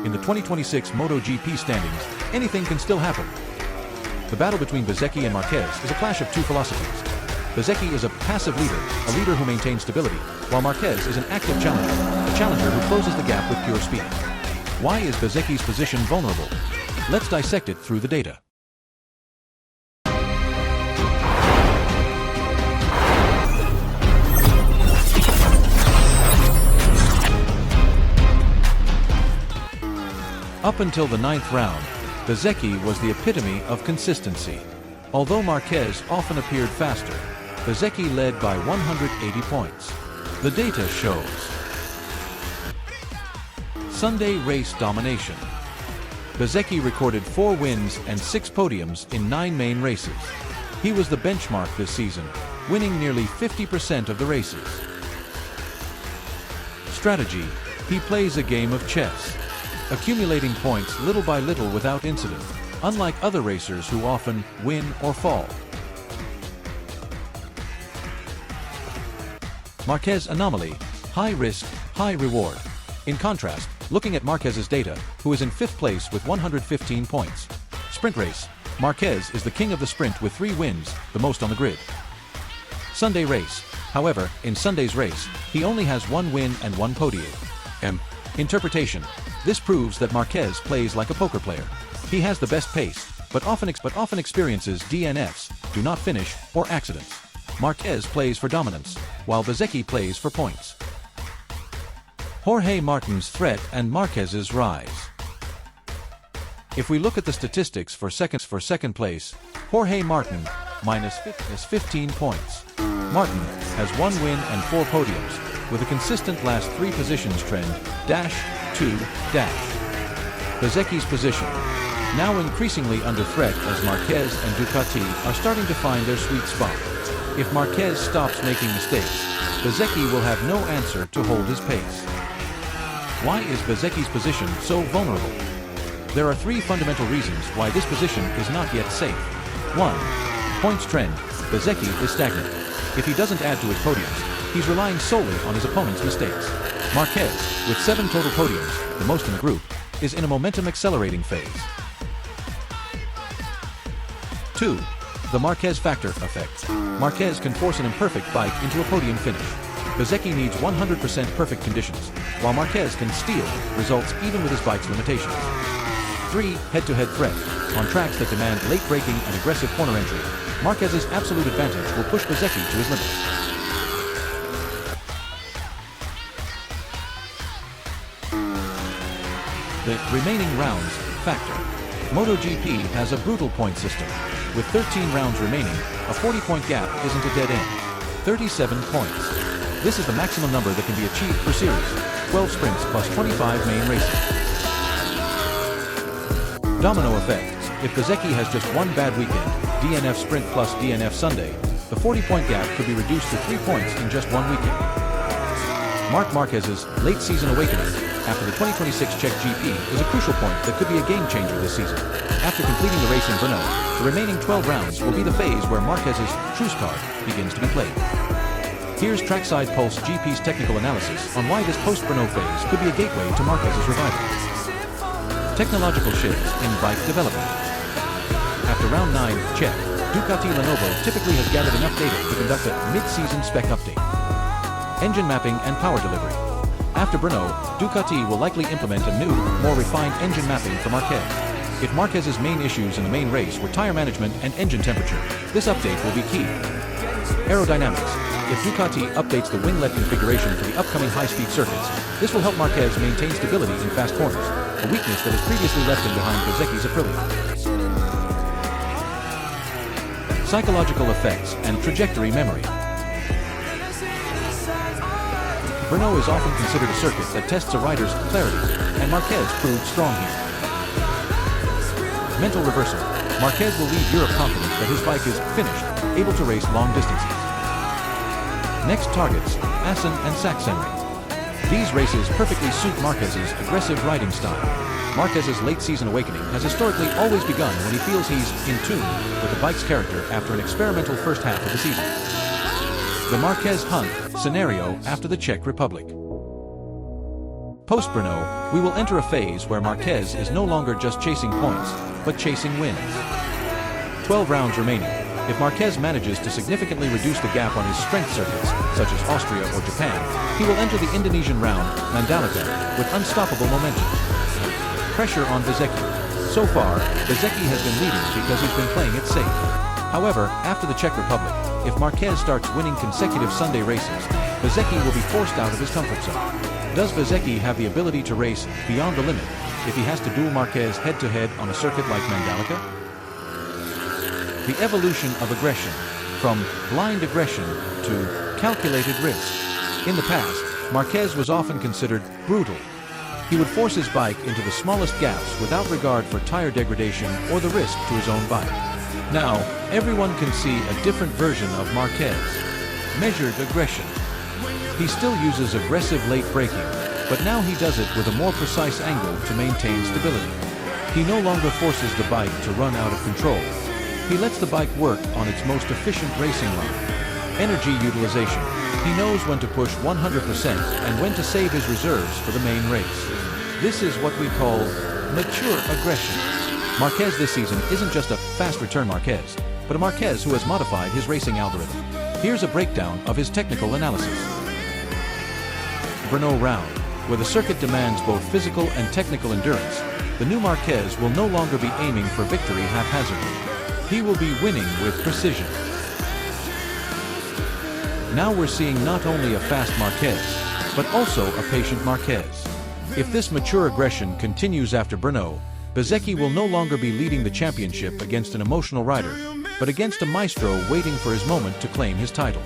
In the 2026 MotoGP standings, anything can still happen. The battle between Bzeki and Marquez is a clash of two philosophies. Bzeki is a passive leader, a leader who maintains stability, while Marquez is an active challenger, a challenger who closes the gap with pure speed. Why is Bzeki's position vulnerable? Let's dissect it through the data. Up until the 9th round, Bzeki was the epitome of consistency. Although Marquez often appeared faster, Bzeki led by 180 points. The data shows Sunday race domination. Bzeki recorded 4 wins and 6 podiums in 9 main races. He was the benchmark this season, winning nearly 50% of the races. Strategy: he plays a game of chess, accumulating points little by little without incident, unlike other racers who often win or fall. Marquez anomaly: high risk, high reward. In contrast, looking at Marquez's data, who is in 5th place with 115 points. Sprint race: Marquez is the king of the sprint with 3 wins, the most on the grid. Sunday race: however, in Sunday's race, he only has 1 win and 1 podium. Interpretation: this proves that Marquez plays like a poker player. He has the best pace, but often experiences DNFs, do not finish, or accidents. Marquez plays for dominance, while Bzeki plays for points. Jorge Martin's threat and Marquez's rise. If we look at the statistics for second place, Jorge Martin minus 15 points. Martin has 1 win and 4 podiums, with a consistent last 3 positions trend, -2, Bzeki's position, now increasingly under threat as Marquez and Ducati are starting to find their sweet spot. If Marquez stops making mistakes, Bzeki will have no answer to hold his pace. Why is Bzeki's position so vulnerable? There are 3 fundamental reasons why this position is not yet safe. 1. Points trend: Bzeki is stagnant. If he doesn't add to his podiums, he's relying solely on his opponent's mistakes. Marquez, with 7 total podiums, the most in the group, is in a momentum-accelerating phase. 2. The Marquez factor effect. Marquez can force an imperfect bike into a podium finish. Bzeki needs 100% perfect conditions, while Marquez can steal results even with his bike's limitations. 3. Head-to-head threat. On tracks that demand late braking and aggressive corner entry, Marquez's absolute advantage will push Bzeki to his limits. The remaining rounds factor. MotoGP has a brutal point system. With 13 rounds remaining, a 40-point gap isn't a dead end. 37 points. This is the maximum number that can be achieved per series, 12 sprints plus 25 main races. Domino effect. If Bzeki has just 1 bad weekend, DNF sprint plus DNF Sunday, the 40-point gap could be reduced to 3 points in just 1 weekend. Marc Marquez's late season awakening after the 2026 Czech GP is a crucial point that could be a game-changer this season. After completing the race in Brno, the remaining 12 rounds will be the phase where Marquez's truce card begins to be played. Here's Trackside Post-GP's technical analysis on why this post-Brno phase could be a gateway to Marquez's revival. Technological shifts in bike development. After round 9, Czech, Ducati Lenovo typically has gathered enough data to conduct a mid-season spec update. Engine mapping and power delivery. After Brno, Ducati will likely implement a new, more refined engine mapping for Marquez. If Marquez's main issues in the main race were tire management and engine temperature, this update will be key. Aerodynamics. If Ducati updates the winglet configuration for the upcoming high-speed circuits, this will help Marquez maintain stability in fast corners, a weakness that has previously left him behind Bzeki's Aprilia. Psychological effects and trajectory memory. Brno is often considered a circuit that tests a rider's clarity, and Marquez proved strong here. Mental reversal. Marquez will leave Europe confident that his bike is finished, able to race long distances. Next targets, Assen and Sachsenring. These races perfectly suit Marquez's aggressive riding style. Marquez's late season awakening has historically always begun when he feels he's in tune with the bike's character after an experimental first half of the season. The Marquez hunt scenario after the Czech Republic. Post-Brno, we will enter a phase where Marquez is no longer just chasing points, but chasing wins. 12 rounds remaining. If Marquez manages to significantly reduce the gap on his strength circuits, such as Austria or Japan, he will enter the Indonesian round, Mandalika, with unstoppable momentum. Pressure on Bzeki. So far, Bzeki has been leading because he's been playing it safe. However, after the Czech Republic, if Marquez starts winning consecutive Sunday races, Bzeki will be forced out of his comfort zone. Does Bzeki have the ability to race beyond the limit if he has to duel Marquez head-to-head on a circuit like Mandalika? The evolution of aggression, from blind aggression to calculated risk. In the past, Marquez was often considered brutal. He would force his bike into the smallest gaps without regard for tire degradation or the risk to his own bike. Now, everyone can see a different version of Marquez. Measured aggression. He still uses aggressive late braking, but now he does it with a more precise angle to maintain stability. He no longer forces the bike to run out of control. He lets the bike work on its most efficient racing line. Energy utilization. He knows when to push 100% and when to save his reserves for the main race. This is what we call mature aggression. Marquez this season isn't just a fast return Marquez, but a Marquez who has modified his racing algorithm. Here's a breakdown of his technical analysis. Brno round. Where the circuit demands both physical and technical endurance, the new Marquez will no longer be aiming for victory haphazardly. He will be winning with precision. Now we're seeing not only a fast Marquez, but also a patient Marquez. If this mature aggression continues after Brno, Bzeki will no longer be leading the championship against an emotional rider, but against a Maestro waiting for his moment to claim his title.